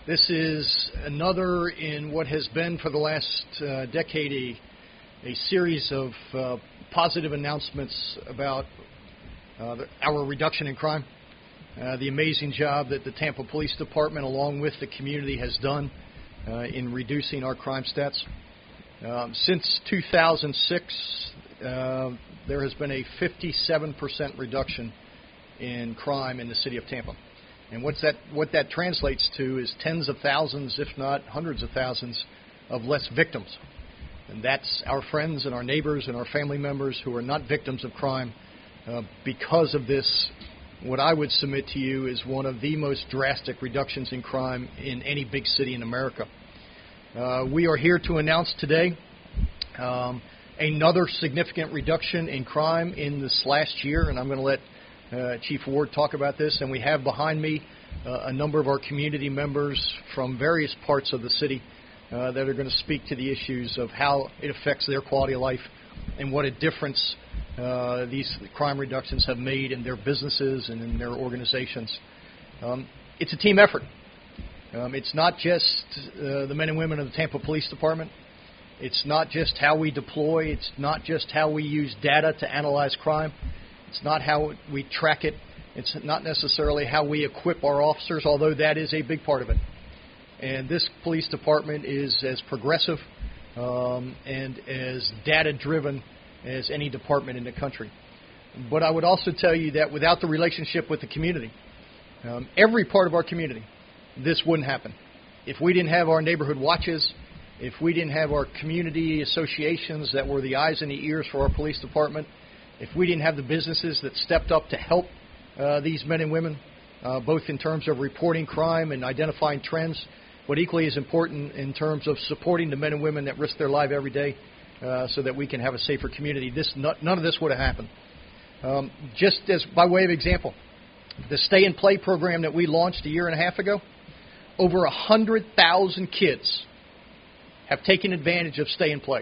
This is another in what has been for the last decade a series of positive announcements about our reduction in crime, the amazing job that the Tampa Police Department along with the community has done in reducing our crime stats. Since 2006, there has been a 57% reduction in crime in the city of Tampa. And what that translates to is tens of thousands, if not hundreds of thousands, of less victims. And that's our friends and our neighbors and our family members who are not victims of crime. Because of this, what I would submit to you is one of the most drastic reductions in crime in any big city in America. We are here to announce today another significant reduction in crime in this last year, and I'm going to let Chief Ward talk about this. And we have behind me a number of our community members from various parts of the city that are going to speak to the issues of how it affects their quality of life and what a difference these crime reductions have made in their businesses and in their organizations. It's a team effort. It's not just the men and women of the Tampa Police Department. It's not just how we deploy. It's not just how we use data to analyze crime. It's not how we track it. It's not necessarily how we equip our officers, although that is a big part of it. And this police department is as progressive and as data-driven as any department in the country. But I would also tell you that without the relationship with the community, every part of our community, this wouldn't happen. If we didn't have our neighborhood watches, if we didn't have our community associations that were the eyes and the ears for our police department, if we didn't have the businesses that stepped up to help these men and women, both in terms of reporting crime and identifying trends, but equally as important in terms of supporting the men and women that risk their life every day so that we can have a safer community, none of this would have happened. Just as by way of example, the Stay and Play program that we launched a year and a half ago, over 100,000 kids have taken advantage of Stay and Play.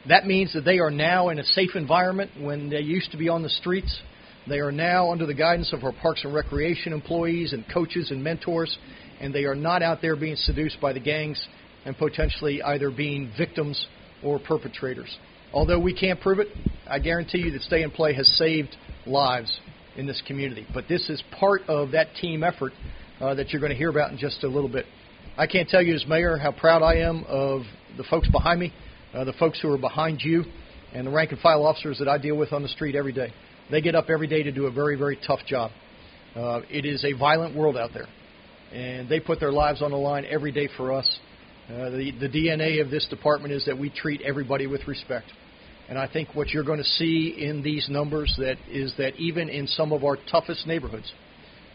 That means that they are now in a safe environment when they used to be on the streets. They are now under the guidance of our Parks and Recreation employees and coaches and mentors, and they are not out there being seduced by the gangs and potentially either being victims or perpetrators. Although we can't prove it, I guarantee you that Stay and Play has saved lives in this community. But this is part of that team effort that you're going to hear about in just a little bit. I can't tell you as mayor how proud I am of the folks behind me, the folks who are behind you, and the rank and file officers that I deal with on the street every day. They get up every day to do a very, very tough job. It is a violent world out there, and they put their lives on the line every day for us. The DNA of this department is that we treat everybody with respect. And I think what you're going to see in these numbers is that even in some of our toughest neighborhoods,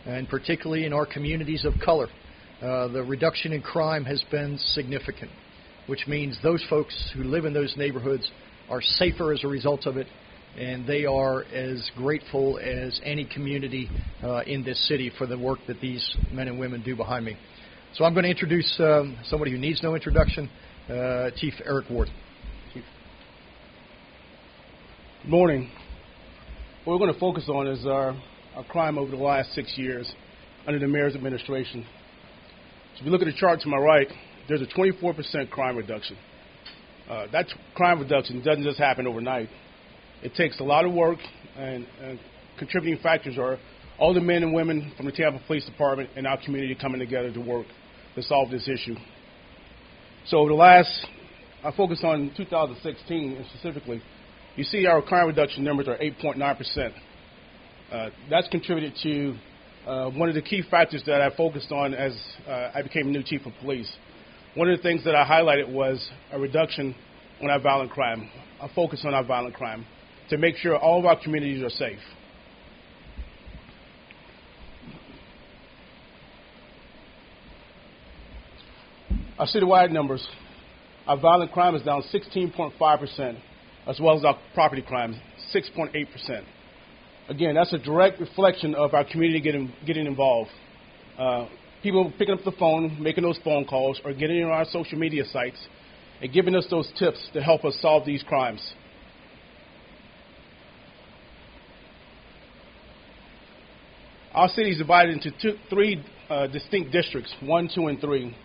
and particularly in our communities of color, the reduction in crime has been significant, which means those folks who live in those neighborhoods are safer as a result of it, and they are as grateful as any community in this city for the work that these men and women do behind me. So I'm going to introduce somebody who needs no introduction, Chief Eric Ward. Chief. Good morning. What we're going to focus on is our crime over the last 6 years under the mayor's administration. So if you look at the chart to my right, there's a 24% crime reduction. That crime reduction doesn't just happen overnight. It takes a lot of work, and contributing factors are all the men and women from the Tampa Police Department and our community coming together to work to solve this issue. So over the I focus on 2016 and specifically, you see our crime reduction numbers are 8.9%. That's contributed to one of the key factors that I focused on as I became a new chief of police. One of the things that I highlighted was a reduction on our violent crime, a focus on our violent crime, to make sure all of our communities are safe. Our citywide numbers, our violent crime is down 16.5%, as well as our property crime, 6.8%. Again, that's a direct reflection of our community getting involved. People picking up the phone, making those phone calls, or getting on our social media sites and giving us those tips to help us solve these crimes. Our city is divided into three distinct districts, 1, 2, and 3.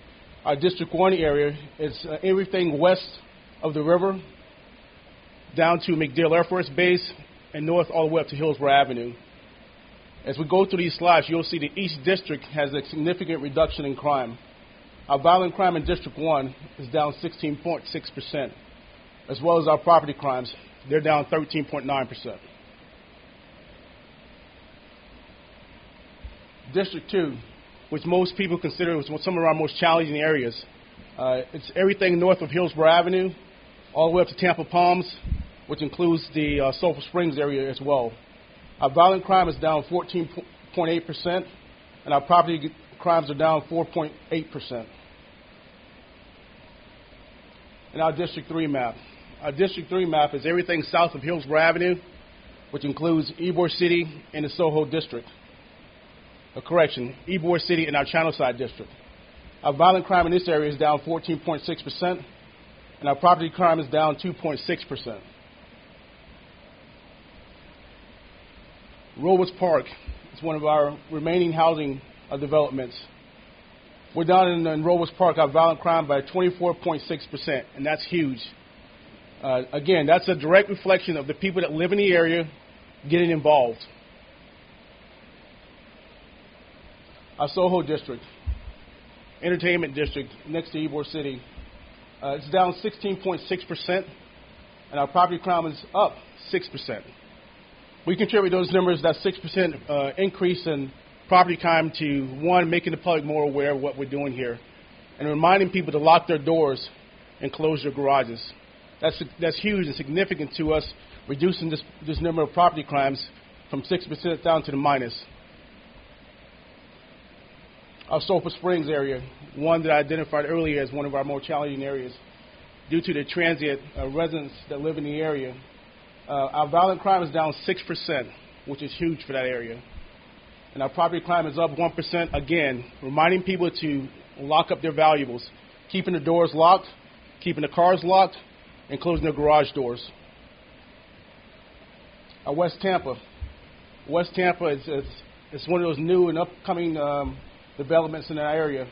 Our District 1 area is everything west of the river, down to MacDill Air Force Base, and north all the way up to Hillsborough Avenue. As we go through these slides, you'll see the East District has a significant reduction in crime. Our violent crime in District 1 is down 16.6%, as well as our property crimes. They're down 13.9%. District 2, which most people consider was some of our most challenging areas. It's everything north of Hillsborough Avenue, all the way up to Tampa Palms, which includes the Sulphur Springs area as well. Our violent crime is down 14.8%, and our property crimes are down 4.8%. And our District 3 map. Our District 3 map is everything south of Hillsborough Avenue, which includes Ybor City and the Soho District. Ybor City and our Channelside District. Our violent crime in this area is down 14.6%, and our property crime is down 2.6%. Robles Park is one of our remaining housing developments. We're down in Robles Park, our violent crime by 24.6%, and that's huge. Again, that's a direct reflection of the people that live in the area getting involved. Our Soho District, entertainment district next to Ybor City, it's down 16.6%, and our property crime is up 6%. We contribute those numbers, that 6% increase in property crime, to one, making the public more aware of what we're doing here, and reminding people to lock their doors and close their garages. That's huge and significant to us, reducing this number of property crimes from 6% down to the minus. Our Sulphur Springs area, one that I identified earlier as one of our more challenging areas, due to the transient residents that live in the area. Our violent crime is down 6%, which is huge for that area. And our property crime is up 1%, again, reminding people to lock up their valuables, keeping the doors locked, keeping the cars locked, and closing their garage doors. Our West Tampa. West Tampa is one of those new and upcoming developments in that area.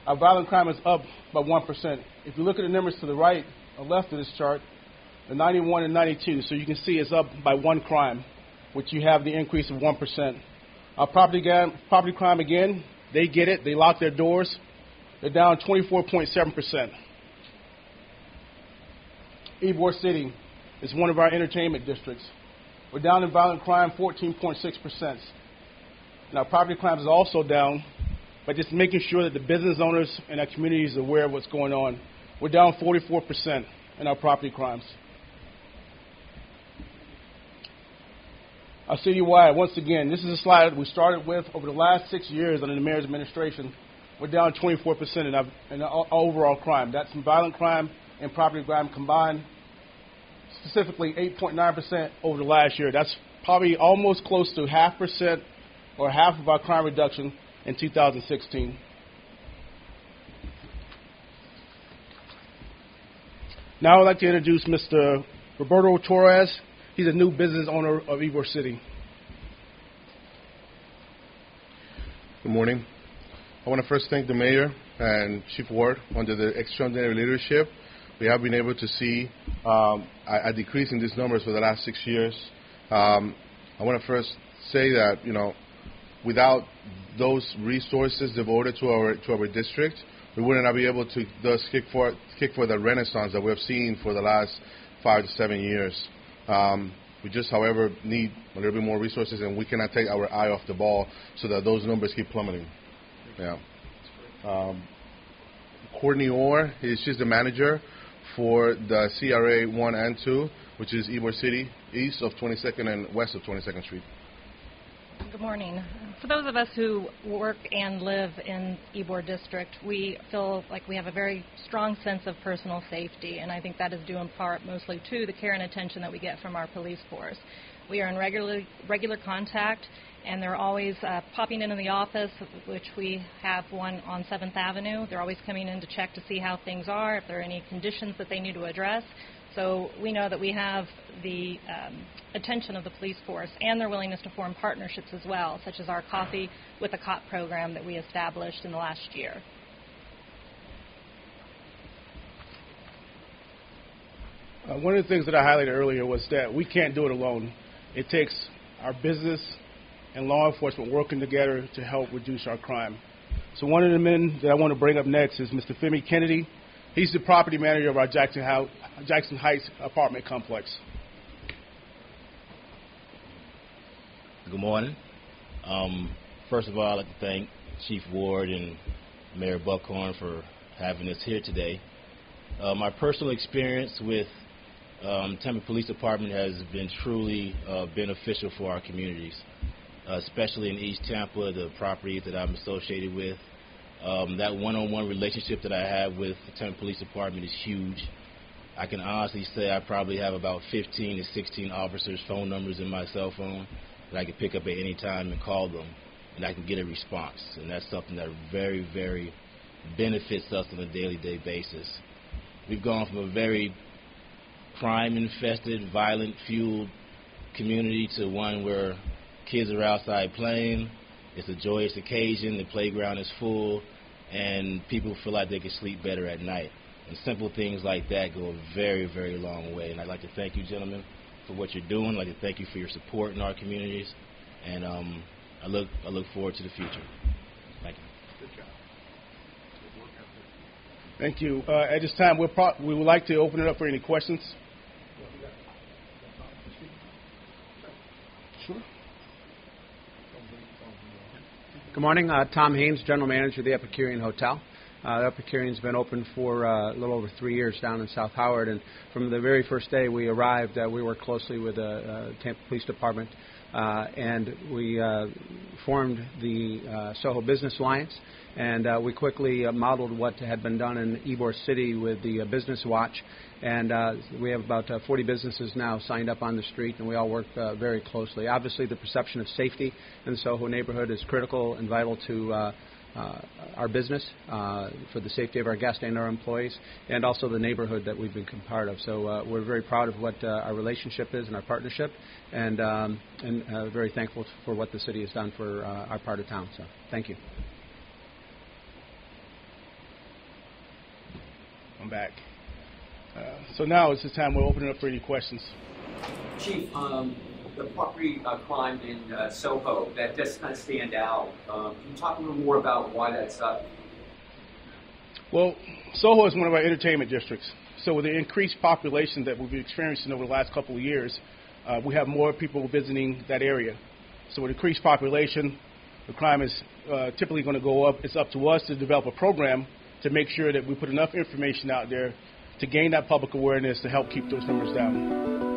Our violent crime is up by 1%. If you look at the numbers to the right or left of this chart, the 91 and 92, so you can see it's up by one crime, which you have the increase of 1%. Our property crime, again, they get it. They lock their doors. They're down 24.7%. Ybor City is one of our entertainment districts. We're down in violent crime 14.6%. And our property crime is also down, but just making sure that the business owners and our communities are aware of what's going on. We're down 44% in our property crimes. Our citywide, once again, this is a slide we started with over the last 6 years under the mayor's administration. We're down 24% in our overall crime. That's in violent crime and property crime combined, specifically 8.9% over the last year. That's probably almost close to 0.5% or half of our crime reduction in 2016. Now I'd like to introduce Mr. Roberto Torres. He's a new business owner of Ybor City. Good morning. I want to first thank the mayor and Chief Ward. Under the extraordinary leadership, we have been able to see a decrease in these numbers for the last 6 years. I want to first say that, without those resources devoted to our district, we would not be able to thus kick for the renaissance that we have seen for the last 5 to 7 years. We just, however, need a little bit more resources, and we cannot take our eye off the ball so that those numbers keep plummeting. Yeah. Courtney Orr, she's the manager for the CRA 1 and 2, which is Ybor City, east of 22nd and west of 22nd Street. Good morning. For those of us who work and live in Ybor District, we feel like we have a very strong sense of personal safety, and I think that is due in part mostly to the care and attention that we get from our police force. We are in regular contact and they're always popping into the office, which we have one on 7th Avenue. They're always coming in to check to see how things are, if there are any conditions that they need to address. So we know that we have the attention of the police force and their willingness to form partnerships as well, such as our Coffee with a Cop program that we established in the last year. One of the things that I highlighted earlier was that we can't do it alone. It takes our business and law enforcement working together to help reduce our crime. So one of the men that I want to bring up next is Mr. Femi Kennedy. He's the property manager of our Jackson Heights apartment complex. Good morning. First of all, I'd like to thank Chief Ward and Mayor Buckhorn for having us here today. My personal experience with Tampa Police Department has been truly beneficial for our communities, especially in East Tampa, the properties that I'm associated with. That one-on-one relationship that I have with the Tampa Police Department is huge. I can honestly say I probably have about 15 to 16 officers' phone numbers in my cell phone that I can pick up at any time and call them, and I can get a response. And that's something that very, very benefits us on a daily basis. We've gone from a very crime-infested, violent-fueled community to one where kids are outside playing. It's a joyous occasion. The playground is full, and people feel like they can sleep better at night. And simple things like that go a very, very long way. And I'd like to thank you, gentlemen, for what you're doing. I'd like to thank you for your support in our communities. And I look forward to the future. Thank you. Good job. Thank you. At this time, we would like to open it up for any questions. Sure. Good morning. Tom Haynes, General Manager of the Epicurean Hotel. The Epicurean's been open for a little over 3 years down in South Howard, and from the very first day we arrived, we worked closely with the Tampa Police Department, and we formed the Soho Business Alliance, and we quickly modeled what had been done in Ybor City with the Business Watch, and we have about 40 businesses now signed up on the street, and we all work very closely. Obviously, the perception of safety in the Soho neighborhood is critical and vital to our business, for the safety of our guests and our employees, and also the neighborhood that we've become part of. So we're very proud of what our relationship is and our partnership, and very thankful for what the city has done for our part of town. So thank you. I'm back. So now it's the time we'll open it up for any questions. Chief, the property crime in Soho, that does kind of stand out. Can you talk a little more about why that's up? Well, Soho is one of our entertainment districts. So with the increased population that we've been experiencing over the last couple of years, we have more people visiting that area. So with increased population, the crime is typically going to go up. It's up to us to develop a program to make sure that we put enough information out there to gain that public awareness to help keep those numbers down.